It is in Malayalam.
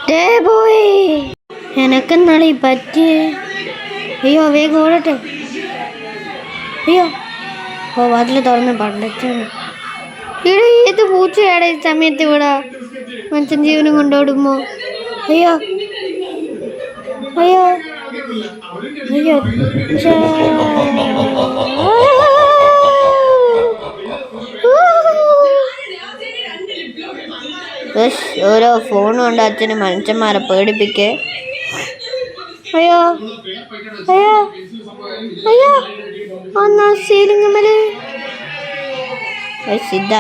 പോയി എനക്കെന്നാളീ പറ്റിയേ. അയ്യോ വേഗം ഓടട്ടെ. അയ്യോ ഓ വാതിൽ തുറന്ന് പണ്ടച്ചാണ്. ഇവിടെ ഏത് പൂച്ചയാടെ ഈ സമയത്ത് ഇവിടെ മനുഷ്യൻ ജീവനും കൊണ്ടോടുമ്പോ? അയ്യോ അയ്യോ അയ്യോ ഓരോ ഫോൺ കൊണ്ട് അച്ഛന് മനുഷ്യന്മാരെ പേടിപ്പിക്കേ. അയ്യോ അയ്യോ അയ്യോ ഒന്നാ സീലിംഗ് മേലെ സിദ്ധ